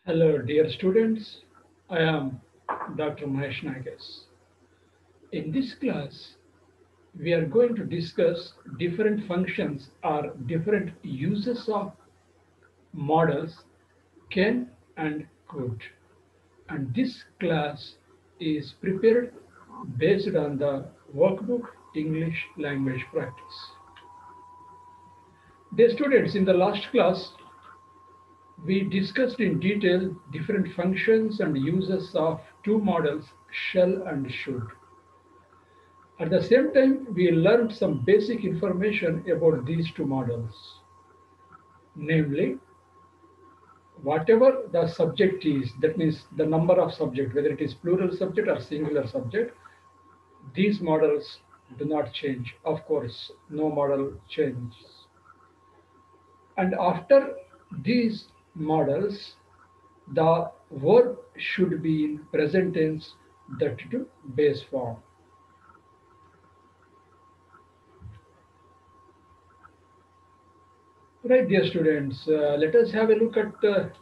Hello, dear students. I am Dr. Mahesh Naik. In this class, we are going to discuss different functions or different uses of models can and could. And this class is prepared based on the workbook English language practice. Dear students, in the last class, we discussed in detail different functions and uses of two models, shall and should. At the same time, we learned some basic information about these two models. Namely, whatever the subject is, that means the number of subject, whether it is plural subject or singular subject, these models do not change. Of course, no model changes. And after these models, the verb should be in present tense, that to base form. Right, dear students, let us have a look at the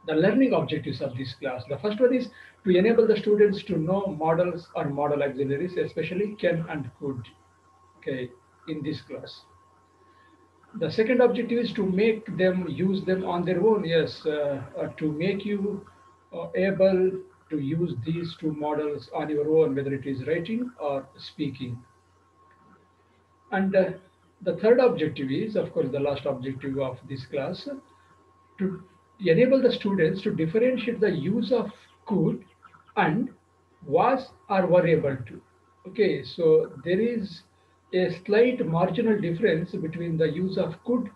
learning objectives of this class. The first one is to enable the students to know models or model auxiliaries, especially can and could, okay, in this class. The second objective is to make them use them on their own, yes, to make you able to use these two models on your own, whether it is writing or speaking. And the third objective is, of course, the last objective of this class, to enable the students to differentiate the use of could and was or were able to. Okay, so there is a slight marginal difference between the use of could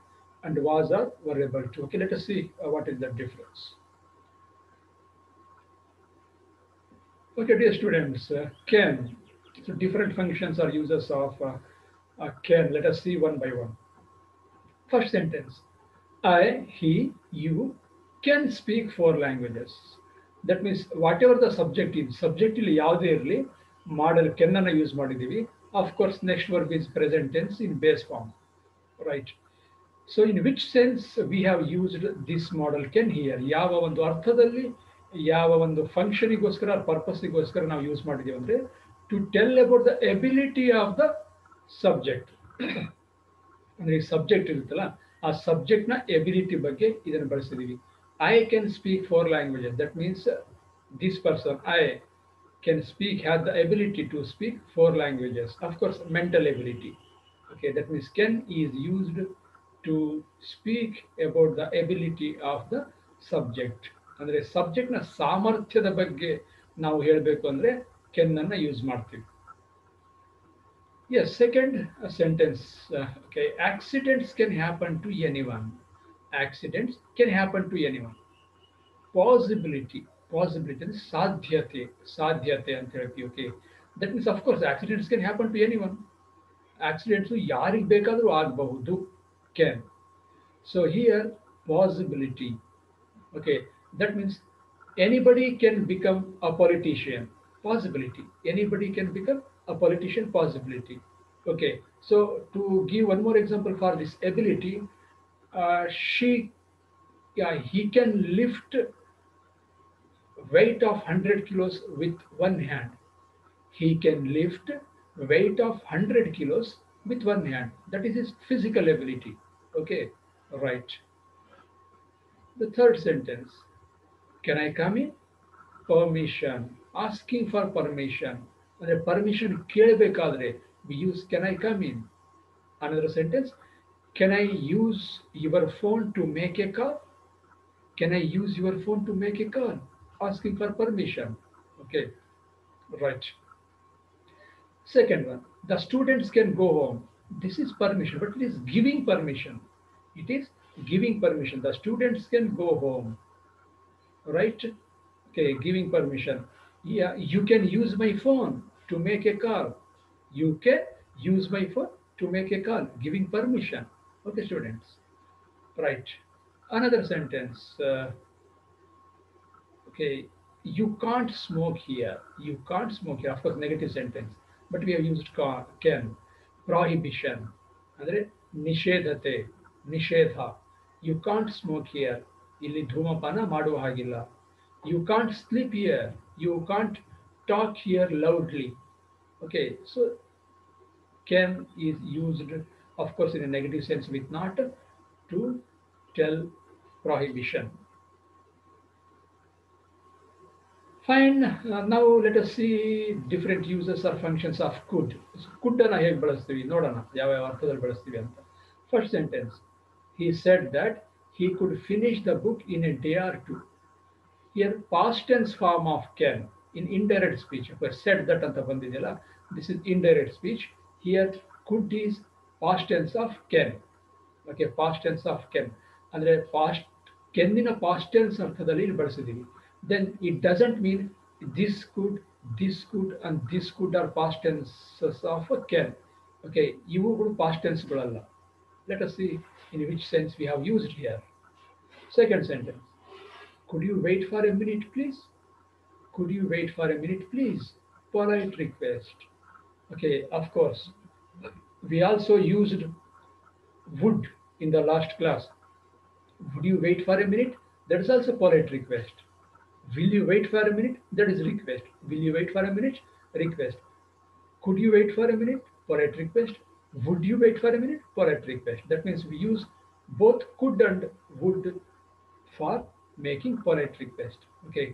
and was or were able to. Okay, let us see what is the difference. Okay, dear students, can. So different functions are uses of can. Let us see one by one. First sentence. I, he, you can speak four languages. That means whatever the subject is, subject ಇಲ್ಲಿ ಯಾವುದೇ ಇರಲಿ ಮಾಡಲ್ can ಅನ್ನ use ಮಾಡಿದೀವಿ. Of course, next verb is present tense in base form, right? So in which sense we have used this model can here? ಯಾವ ಒಂದು ಅರ್ಥದಲ್ಲಿ, ಯಾವ ಒಂದು ಫಂಕ್ಷನಿಗೋಸ್ಕರ ಪರ್ಪಸ್ಗೋಸ್ಕರ ನಾವು ಯೂಸ್ ಮಾಡಿದೀವಿ ಅಂದ್ರೆ to tell about the ability of the subject. ಅಂದ್ರೆ subject ಇರುತ್ತಲ್ಲ ಆ ಸಬ್ಜೆಕ್ಟ್ ನ ಎಬಿಲಿಟಿ ಬಗ್ಗೆ ಇದನ್ನು ಬಳಸಿದೀವಿ. I can speak four languages. That means this person I can speak have the ability to speak four languages. Of course mental ability. Okay, that means can is used to speak about the ability of the subject. ಅಂದ್ರೆ subject ನ ಸಾಮರ್ಥ್ಯದ ಬಗ್ಗೆ ನಾವು ಹೇಳಬೇಕು ಅಂದ್ರೆ ಕೆನ್ ಅನ್ನ use ಮಾಡ್ತೀವಿ. Yes, second sentence. Okay, accidents can happen to anyone. Accidents can happen to anyone. Possibility. Possibility is ಸಾಧ್ಯತೆ. ಸಾಧ್ಯತೆ ಅಂತ ಹೇಳ್ತೀವಿ. Okay, that means of course accidents can happen to anyone. Accidents ಯಾರಿಗೆ ಬೇಕಾದರೂ ಆಗಬಹುದು. Can. So here possibility. Okay, that means anybody can become a politician. Possibility. Anybody can become a politician. Possibility. Okay, so to give one more example for this ability, yeah, he can lift weight of 100 kilos with one hand. He can lift weight of 100 kilos with one hand. That is his physical ability. Okay, right. The third sentence. Can I come in? Permission. Asking for permission. ಅಂದರೆ permission ಕೇಳಬೇಕಾದ್ರೆ we use can I come in. Another sentence. Can I use your phone to make a call? Can I use your phone to make a call? Asking for permission. Okay, right. Second one. The students can go home. This is permission, but it is giving permission. It is giving permission. The students can go home. Right? Okay, giving permission. Yeah, you can use my phone to make a call. You can use my phone to make a call. Giving permission. Okay, students. Right. Another sentence. Okay, you can't smoke here. You can't smoke here. Of course, negative sentence. But we have used can. Prohibition. ಅಂದರೆ ನಿಷೇಧತೆ. ನಿಷೇಧ. You can't smoke here. ಇಲ್ಲಿ ಧೂಮಪಾನ ಮಾಡುವ ಹಾಗಿಲ್ಲ. You can't sleep here. You can't talk here loudly. Okay, so can is used, of course, in a negative sense with not to tell prohibition. Fine. Now let us see different uses or functions of could. Could ಅನ್ನ ಹೇಗೆ ಬಳಸ್ತೀವಿ ನೋಡೋಣ, ಯಾವ ಯಾವ ಅರ್ಥದಲ್ಲಿ ಬಳಸ್ತೀವಿ ಅಂತ. First sentence, he said that he could finish the book in a day or two. Here past tense form of can in indirect speech. Said that anta bandidiyala, this is indirect speech. Here could is past tense of can. Okay, past tense of can ಅಂದ್ರೆ past ಕೆನ್ನಿನ past tense ಅರ್ಥದಲ್ಲಿ ಬಳಸಿದೀವಿ. Then it doesn't mean this could and this could are past tenses of can. Okay, ಇವುಗಳು past tenseಗಳಲ್ಲ. Let us see in which sense we have used here. Second sentence, could you wait for a minute please? Could you wait for a minute please? Polite request. Okay, of course, we also used would in the last class. Would you wait for a minute? That is also polite request. Will you wait for a minute? That is request. Will you wait for a minute? Request. Could you wait for a minute? Polite request. Would you wait for a minute? Polite request. That means we use both could and would for making polite request. Okay.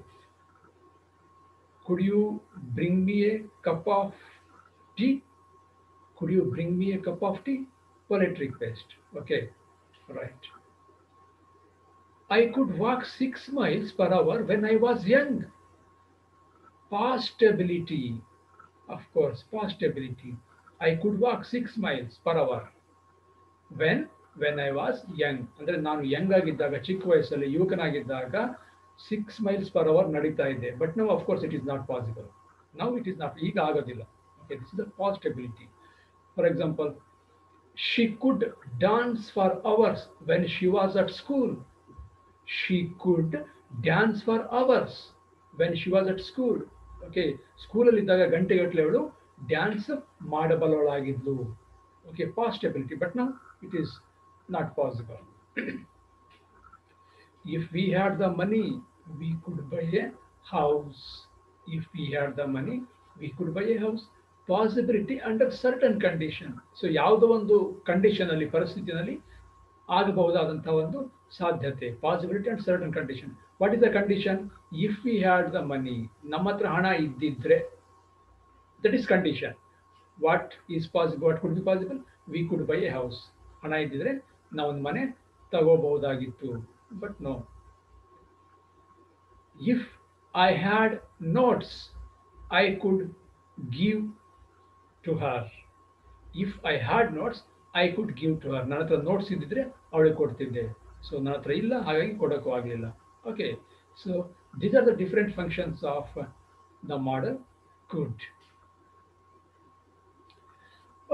Could you bring me a cup of tea? Could you bring me a cup of tea? Polite request. Okay. Right. I could walk 6 miles per hour when I was young. Past ability. Of course, past ability. I could walk 6 miles per hour. When I was young. ಅಂದರೆ ನಾನು Young ಆಗಿದ್ದಾಗ, ಚಿಕ್ಕ ವಯಸ್ಸಲ್ಲಿ ಯುವಕನಾಗಿದ್ದಾಗ 6 miles per hour ನಡೀತಾ ಇದೆ. But now of course it is not possible. Now it is not. ಈಗ ಆಗೋದಿಲ್ಲ. Okay, this is the past ability. For example, she could dance for hours when she was at school. She could dance for hours when she was at school. Okay, ಸ್ಕೂಲಲ್ಲಿ ಇದ್ದಾಗ ಗಂಟೆಗಟ್ಟಲೆ ಅವಳು dance ಮಾಡಬಲ್ಲವಳಾಗಿದ್ಲು. Okay, past ability, but now it is not possible. If we had the money, we could buy a house. If we had the money, we could buy a house. Possibility under certain condition. So ಯಾವುದೋ ಒಂದು condition ಅಲ್ಲಿ, ಪರಿಸ್ಥಿತಿನಲ್ಲಿ ಆಗಬಹುದಾದಂತಹ ಒಂದು ಸಾಧ್ಯತೆ. Possibility and certain condition. What is the condition? If we had the money, ನಮ್ಮ ಹತ್ರ ಹಣ ಇದ್ದಿದ್ರೆ, that is condition. What is possible, what could be possible? We could buy a house. ಹಣ ಇದ್ದಿದ್ರೆ ನಾವೊಂದು ಮನೆ ತಗೋಬಹುದಾಗಿತ್ತು. But no. If I had notes, I could give to her. If I had notes, I could give to her. ನನ್ನ ಹತ್ರ notes ಇದ್ದಿದ್ರೆ ಅವಳಿಗೆ ಕೊಡ್ತಿದ್ದೆ. ಸೊ ನನ್ನ ಹತ್ರ ಇಲ್ಲ, ಹಾಗಾಗಿ ಕೊಡೋಕ್ಕೂ ಆಗಲಿಲ್ಲ. Okay, so these are the different functions of the model could.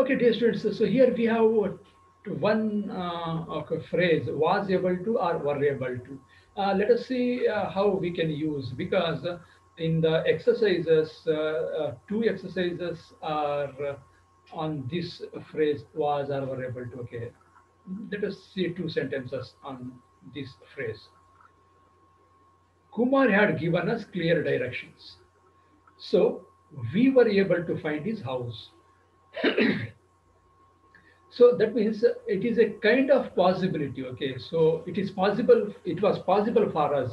Okay, dear students, so here we have one okay, phrase, was able to or were able to. Let us see how we can use, because in the exercises, two exercises are on this phrase, was or were able to. Okay, let us see two sentences on this phrase. Kumar had given us clear directions, so we were able to find his house. So that means it is a kind of possibility. Okay, so it is possible, it was possible for us.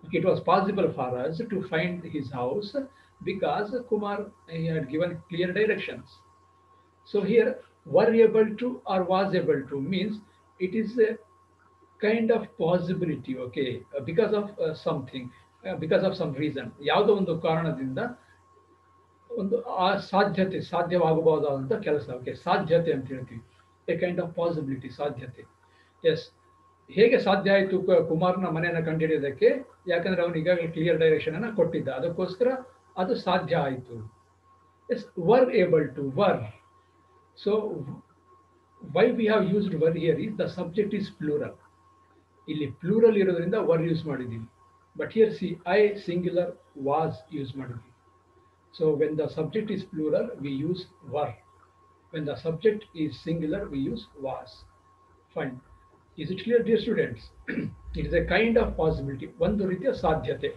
Okay, it was possible for us to find his house because Kumar, he had given clear directions. So here were able to or was able to means it is a kind of possibility. Okay, because of something, because of some reason, ಯಾವುದೋ ಒಂದು ಕಾರಣದಿಂದ ಒಂದು ಆ ಸಾಧ್ಯತೆ, ಸಾಧ್ಯವಾಗಬಹುದಾದಂಥ ಕೆಲಸ. Okay, ಸಾಧ್ಯತೆ ಅಂತ ಹೇಳ್ತೀವಿ. ಎ ಕೈಂಡ್ ಆಫ್ ಪಾಸಿಬಿಲಿಟಿ, ಸಾಧ್ಯತೆ. ಎಸ್, ಹೇಗೆ ಸಾಧ್ಯ ಆಯಿತು ಕುಮಾರ್ನ ಮನೆಯನ್ನು ಕಂಡುಹಿಡಿಯೋದಕ್ಕೆ? ಯಾಕಂದ್ರೆ ಅವನು ಈಗಾಗಲೇ ಕ್ಲಿಯರ್ ಡೈರೆಕ್ಷನ್ ಅನ್ನು ಕೊಟ್ಟಿದ್ದ, ಅದಕ್ಕೋಸ್ಕರ ಅದು ಸಾಧ್ಯ ಆಯಿತು. Yes, were able to, were. So why we have used were here is the subject is plural. ಇಲ್ಲಿ ಪ್ಲೂರಲ್ ಇರೋದ್ರಿಂದ ವರ್ ಯೂಸ್ ಮಾಡಿದ್ದೀವಿ. But here see, I singular, was use ಮಾಡಿದ್ವಿ. So when the subject is plural, we use were. When the subject is singular, we use was. Fine. Is it clear, dear students? It is a kind of possibility. ಒಂದು ರೀತಿಯ ಸಾಧ್ಯತೆ.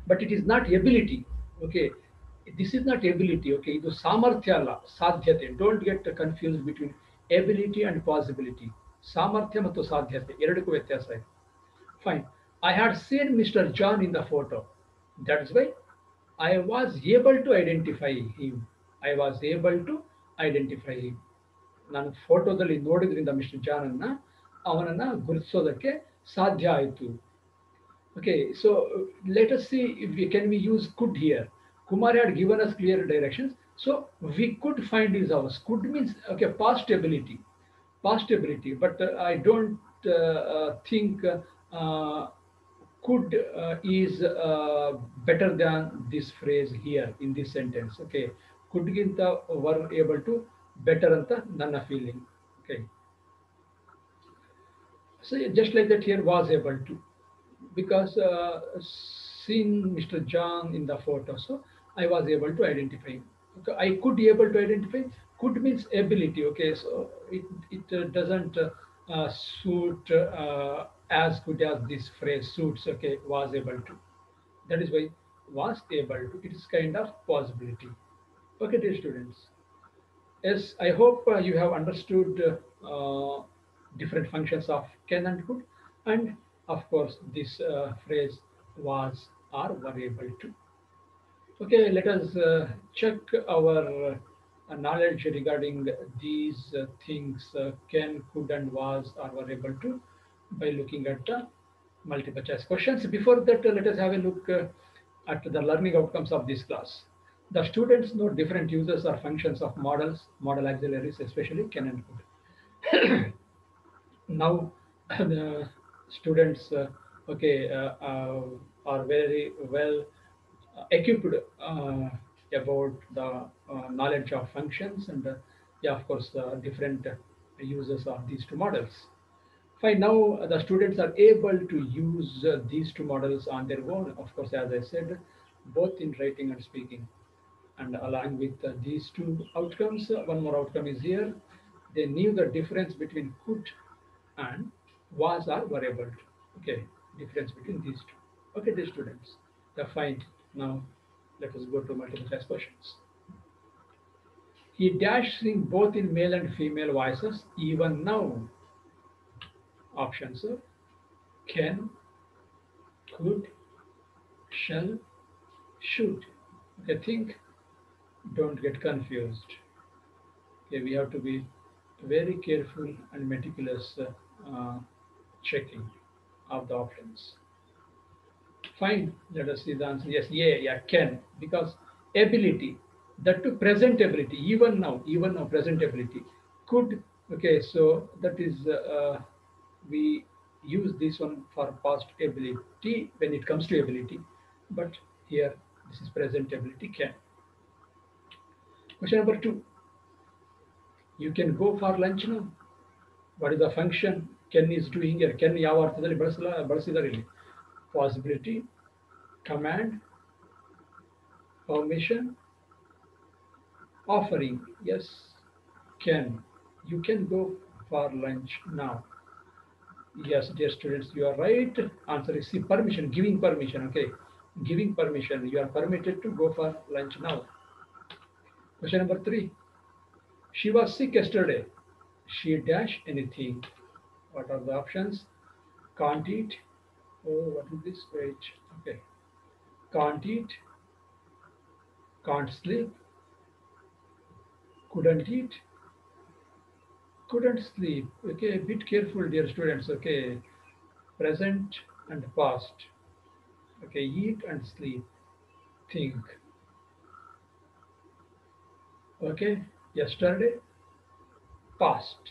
But it is not ability. Okay, this is not ability. Okay, ಇದು ಸಾಮರ್ಥ್ಯ ಅಲ್ಲ, ಸಾಧ್ಯತೆ. Don't get confused between ability and possibility. ಸಾಮರ್ಥ್ಯ ಮತ್ತು ಸಾಧ್ಯತೆ ಎರಡಕ್ಕೂ ವ್ಯತ್ಯಾಸ ಇದೆ. Fine. I had seen Mr. John in the photo. That's why I was able to identify him. I was able to identify him. ನಾನು ಫೋಟೋದಲ್ಲಿ ನೋಡಿದ್ರಿಂದ ಮಿಸ್ಟರ್ ಜಾನ್ ಅನ್ನ ಅವನನ್ನ ಗುರುತಿಸೋದಕ್ಕೆ ಸಾಧ್ಯ ಆಯಿತು. Okay, so let us see if we can we use could here. Kumar had given us clear directions, so we could find his house. Could means okay past ability. But I don't think could is better than this phrase here in this sentence. Okay, could ginta were able to better anta ನನ್ನ feeling. Okay, so just like that here was able to because seeing Mr. John in the photo, so I was able to identify him. Okay, I could be able to identify. Could means ability. Okay, so it doesn't suit as good as this phrase suits. Okay, was able to. That is why was able to. It is kind of possibility. Okay, dear students. Yes, I hope you have understood different functions of can and could, and of course, this phrase was or were able to. Okay, let us check our knowledge regarding these things can, could, and was or were able to by looking at the multiple choice questions. Before that, let us have a look at the learning outcomes of this class. The students know different uses or functions of models, model auxiliaries, especially can and could. Now the students okay are very well equipped about the knowledge of functions and yeah, of course different uses of these two models. Fine, now the students are able to use these two models on their own, of course, as I said, both in writing and speaking. And along with these two outcomes, one more outcome is here. They knew the difference between could and was or were able to. Okay, difference between these two. Okay, dear students, yeah, fine. Now let us go to multiple choice questions. He dash sing both in male and female voices even now. Options are can, could, shall, should. Okay, think, don't get confused. Okay, we have to be very careful and meticulous checking of the options. Fine, let us see the answer. Yes, yeah, can. Because ability, that to present ability, even now, present ability. Could, okay, so that is, we use this one for past ability when it comes to ability. But here, this is present ability, can. Question number two, you can go for lunch now. What is the function can is doing here? Can ಯಾವ ಅರ್ಥದಲ್ಲಿ ಬಳಸಿದ್ದಾರೆ ಇಲ್ಲಿ? Possibility, command, permission, offering. Yes, can. You can go for lunch now. Yes, dear students, you are right. Answer is C, permission, giving permission. Okay, giving permission. You are permitted to go for lunch now. Question number three. She was sick yesterday. She dash anything. What are the options? Can't eat. Oh, what is this? Wait. Okay. Can't eat. Can't sleep. Couldn't eat. Couldn't sleep. Okay, a bit careful, dear students. Okay, present and past. Okay, eat and sleep. Think. Okay, yesterday, past.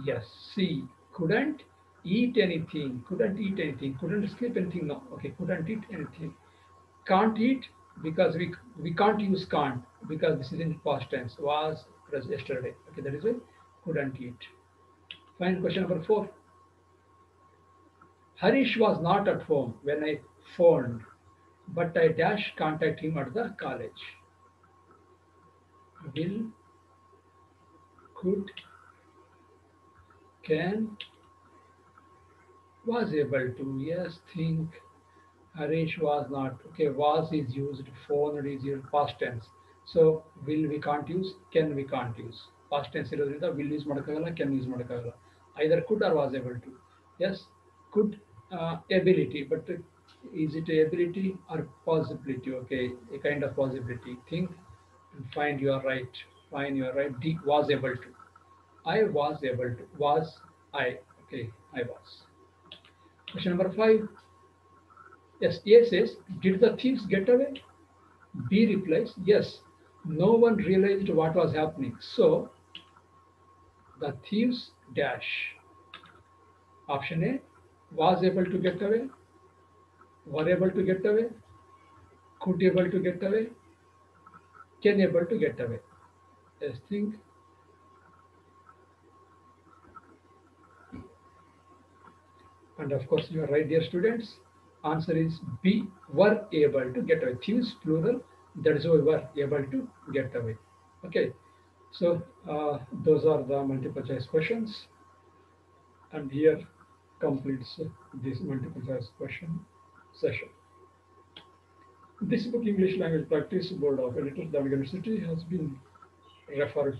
Yes, see, couldn't eat anything. Couldn't eat anything. Couldn't sleep anything. No. Okay, couldn't eat anything. Can't eat because we can't use can't because this is in past tense. Was yesterday. Okay, that is why couldn't eat. Fine. Question number four. Harish was not at home when I phoned, but I dash contact him at the college. Will, could, can, Was able to. Yes, think. Harish was not. Okay, was is used, phone is used, past tense. So will we can't use, can we can't use. Past tense ಇರೋದ್ರಿಂದ will use ಮಾಡಕ್ಕಾಗಲ್ಲ, can use ಮಾಡಕ್ಕಾಗಲ್ಲ. Either could or was able to. Yes, could ability, but is it ability or possibility? Okay, a kind of possibility. Think and find you are right. Find you are right. D was able to. I was able to. Was I? Okay, I was. Question number 5. Yes, A says, did the thieves get away? B replies, yes, no one realized what was happening. So the thieves dash. Option A was able to get away, were able to get away, could able to get away, can able to get away. Yes, think. And of course, you are right, dear students. Answer is B, were able to get away. Thieves plural, that is why were able to get away. Okay, so those are the multiple choice questions. And here completes this multiple choice question session. This book, English Language Practice, Board of Editors, the University, has been referred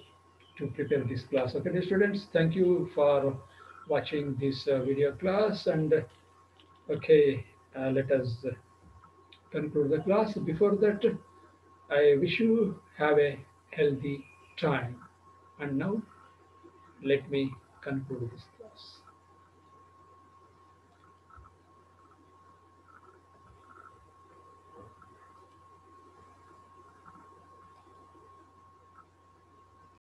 to prepare this class. Okay, dear students, thank you for watching this video class. And okay, let us conclude the class. Before that, I wish you have a healthy time. And now, let me conclude this class.